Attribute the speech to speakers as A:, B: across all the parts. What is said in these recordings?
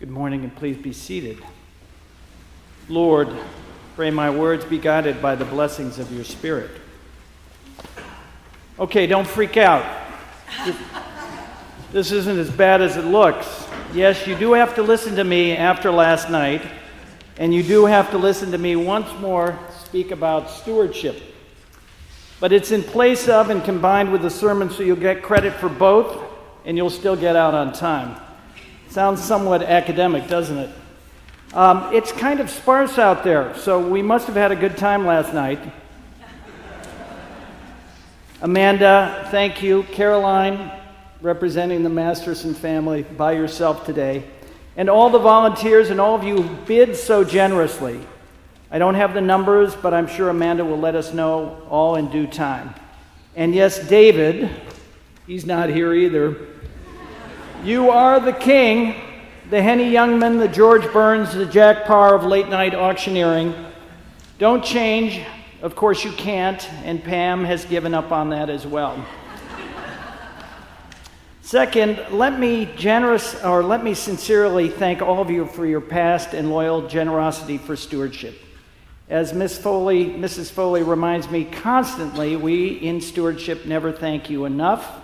A: Good morning, and please be seated. Lord, pray my words be guided by the blessings of your Spirit. Okay, don't freak out. This isn't as bad as it looks. Yes, you do have to listen to me after last night, and you do have to listen to me once more speak about stewardship. But it's in place of and combined with the sermon, so you'll get credit for both, and you'll still get out on time. Sounds somewhat academic, doesn't it? It's kind of sparse out there, so we must have had a good time last night. Amanda, thank you. Caroline, representing the Masterson family, by yourself today. And all the volunteers and all of you who bid so generously. I don't have the numbers, but I'm sure Amanda will let us know all in due time. And yes, David, he's not here either. You are the king, the Henny Youngman, the George Burns, the Jack Parr of late-night auctioneering. Don't change. Of course you can't, and Pam has given up on that as well. Second, let me sincerely thank all of you for your past and loyal generosity for stewardship. As Mrs. Foley reminds me constantly, we in stewardship never thank you enough.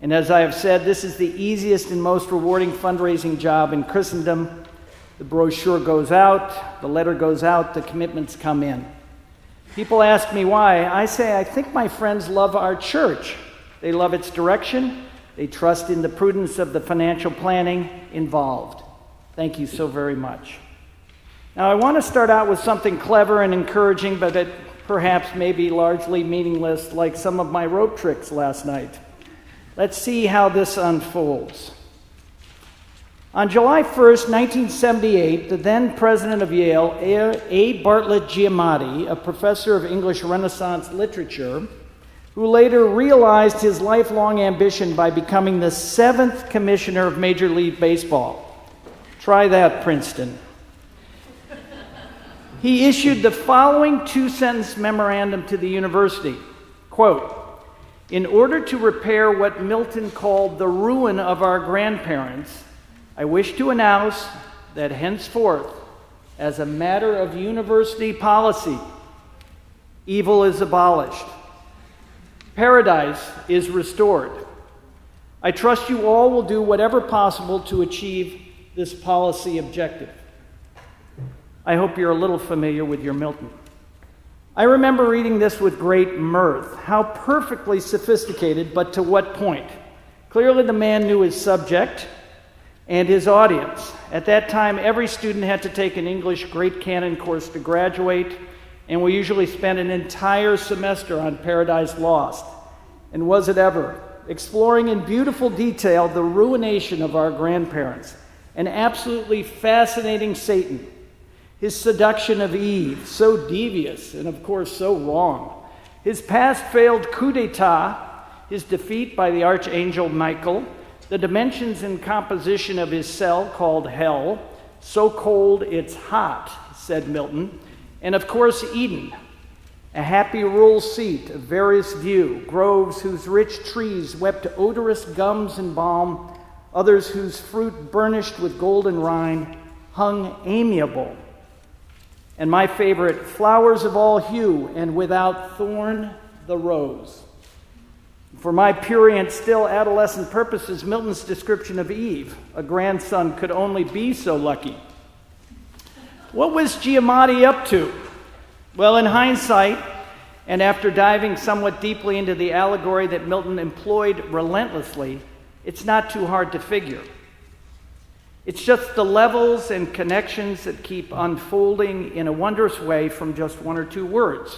A: And as I have said, this is the easiest and most rewarding fundraising job in Christendom. The brochure goes out, the letter goes out, the commitments come in. People ask me why. I say, I think my friends love our church. They love its direction. They trust in the prudence of the financial planning involved. Thank you so very much. Now, I want to start out with something clever and encouraging, but it perhaps may be largely meaningless, like some of my rope tricks last night. Let's see how this unfolds. On July 1st, 1978, the then president of Yale, A. Bartlett Giamatti, a professor of English Renaissance literature, who later realized his lifelong ambition by becoming the 7th commissioner of Major League Baseball. Try that, Princeton. He issued the following two-sentence memorandum to the university. Quote, "In order to repair what Milton called the ruin of our grandparents, I wish to announce that henceforth, as a matter of university policy, evil is abolished. Paradise is restored. I trust you all will do whatever possible to achieve this policy objective." I hope you're a little familiar with your Milton. I remember reading this with great mirth. How perfectly sophisticated, but to what point? Clearly the man knew his subject and his audience. At that time, every student had to take an English Great Canon course to graduate, and we usually spent an entire semester on Paradise Lost. And was it ever? Exploring in beautiful detail the ruination of our grandparents, an absolutely fascinating Satan, his seduction of Eve, so devious and of course so wrong, his past failed coup d'etat, his defeat by the archangel Michael, the dimensions and composition of his cell called hell, so cold it's hot, said Milton, and of course Eden, a happy rural seat of various view, groves whose rich trees wept odorous gums and balm, others whose fruit burnished with golden rind hung amiable. And my favorite, flowers of all hue, and without thorn, the rose. For my purient, still adolescent purposes, Milton's description of Eve, a grandson, could only be so lucky. What was Giamatti up to? Well, in hindsight, and after diving somewhat deeply into the allegory that Milton employed relentlessly, it's not too hard to figure. It's just the levels and connections that keep unfolding in a wondrous way from just one or two words.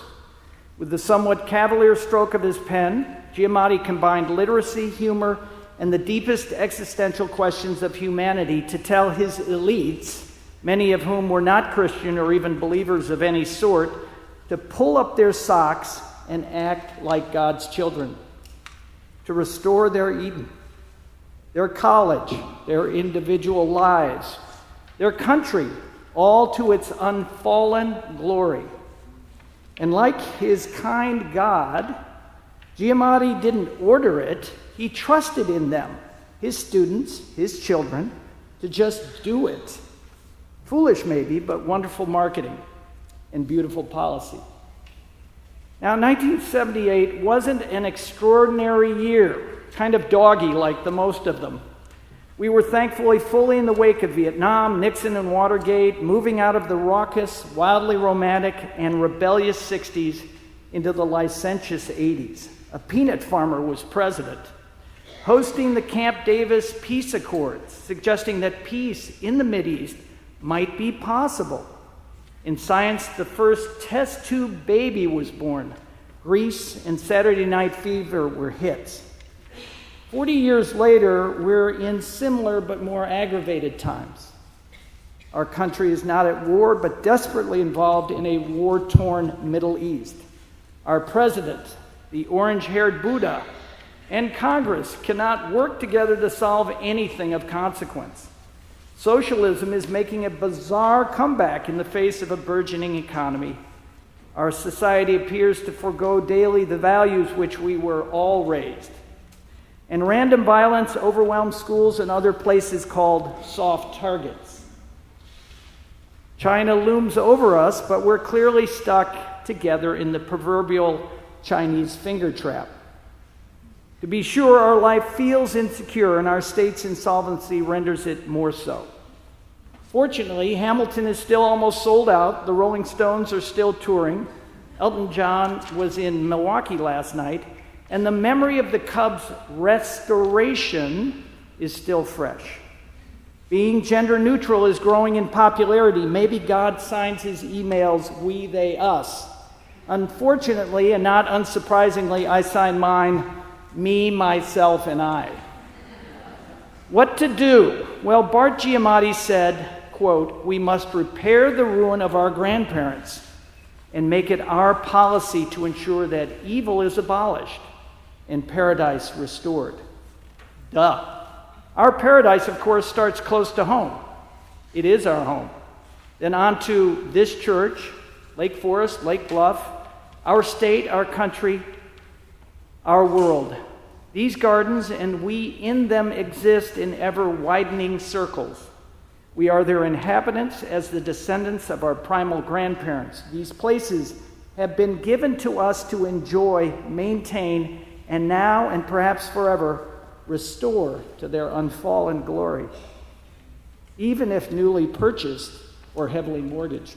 A: With the somewhat cavalier stroke of his pen, Giamatti combined literacy, humor, and the deepest existential questions of humanity to tell his elites, many of whom were not Christian or even believers of any sort, to pull up their socks and act like God's children, to restore their Eden, their college, their individual lives, their country, all to its unfallen glory. And like his kind God, Giamatti didn't order it, he trusted in them, his students, his children, to just do it. Foolish maybe, but wonderful marketing and beautiful policy. Now, 1978 wasn't an extraordinary year, kind of doggy like the most of them. We were thankfully fully in the wake of Vietnam, Nixon and Watergate, moving out of the raucous, wildly romantic, and rebellious 60s into the licentious 80s. A peanut farmer was president, hosting the Camp Davis Peace Accords, suggesting that peace in the Mideast might be possible. In science, the first test tube baby was born. Grease and Saturday Night Fever were hits. 40 years later, we're in similar but more aggravated times. Our country is not at war, but desperately involved in a war-torn Middle East. Our president, the orange-haired Buddha, and Congress cannot work together to solve anything of consequence. Socialism is making a bizarre comeback in the face of a burgeoning economy. Our society appears to forego daily the values which we were all raised. And random violence overwhelms schools and other places called soft targets. China looms over us, but we're clearly stuck together in the proverbial Chinese finger trap. To be sure, our life feels insecure, and our state's insolvency renders it more so. Fortunately, Hamilton is still almost sold out. The Rolling Stones are still touring. Elton John was in Milwaukee last night, and the memory of the Cubs' restoration is still fresh. Being gender neutral is growing in popularity. Maybe God signs his emails we, they, us. Unfortunately, and not unsurprisingly, I sign mine me, myself, and I. What to do? Well, Bart Giamatti said, quote, "We must repair the ruin of our grandparents and make it our policy to ensure that evil is abolished and paradise restored." Duh. Our paradise, of course, starts close to home. It is our home. Then on to this church, Lake Forest, Lake Bluff, our state, our country, our world. These gardens and we in them exist in ever-widening circles. We are their inhabitants as the descendants of our primal grandparents. These places have been given to us to enjoy, maintain, and now and perhaps forever restore to their unfallen glory, even if newly purchased or heavily mortgaged.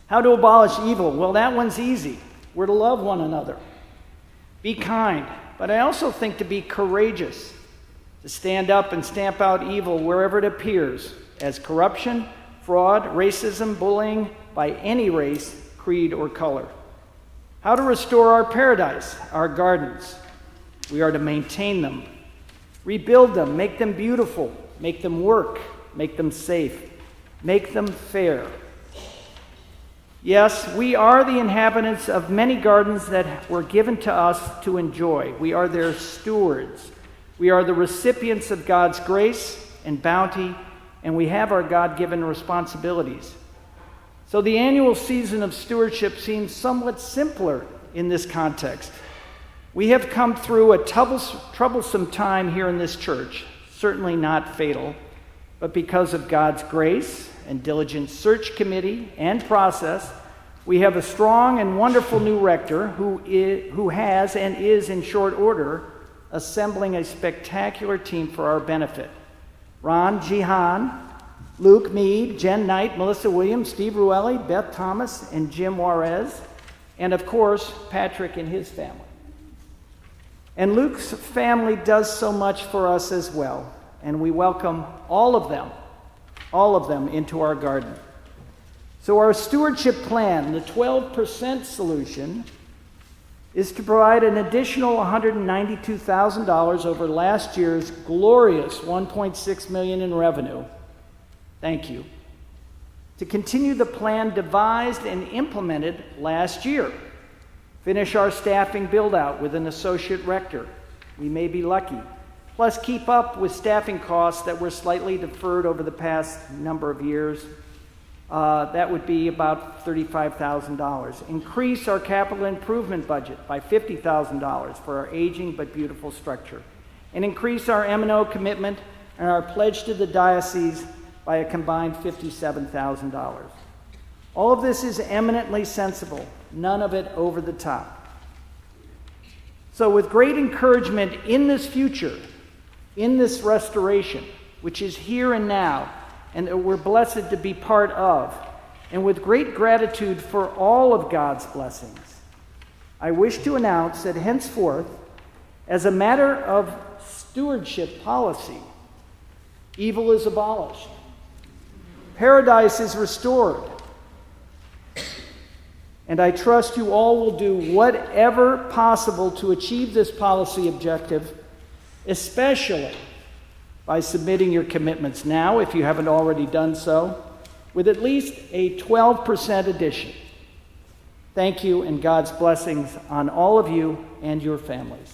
A: How to abolish evil? Well, that one's easy. We're to love one another. Be kind, but I also think to be courageous, to stand up and stamp out evil wherever it appears, as corruption, fraud, racism, bullying by any race, creed, or color. How to restore our paradise, our gardens. We are to maintain them, rebuild them, make them beautiful, make them work, make them safe, make them fair. Yes, we are the inhabitants of many gardens that were given to us to enjoy. We are their stewards. We are the recipients of God's grace and bounty, and we have our God-given responsibilities. So the annual season of stewardship seems somewhat simpler in this context. We have come through a troublesome time here in this church, certainly not fatal, but because of God's grace and diligent search committee and process, we have a strong and wonderful new rector who has and is in short order assembling a spectacular team for our benefit. Ron Jihan, Luke Mead, Jen Knight, Melissa Williams, Steve Ruelli, Beth Thomas, and Jim Juarez, and of course, Patrick and his family. And Luke's family does so much for us as well, and we welcome all of them into our garden. So our stewardship plan, the 12% solution, is to provide an additional $192,000 over last year's glorious $1.6 million in revenue. Thank you. To continue the plan devised and implemented last year. Finish our staffing build-out with an associate rector. We may be lucky. Plus keep up with staffing costs that were slightly deferred over the past number of years. That would be about $35,000. Increase our capital improvement budget by $50,000 for our aging but beautiful structure. And increase our M&O commitment and are pledged to the diocese by a combined $57,000. All of this is eminently sensible, none of it over the top. So with great encouragement in this future, in this restoration, which is here and now, and that we're blessed to be part of, and with great gratitude for all of God's blessings, I wish to announce that henceforth, as a matter of stewardship policy, evil is abolished. Paradise is restored. And I trust you all will do whatever possible to achieve this policy objective, especially by submitting your commitments now, if you haven't already done so, with at least a 12% addition. Thank you, and God's blessings on all of you and your families.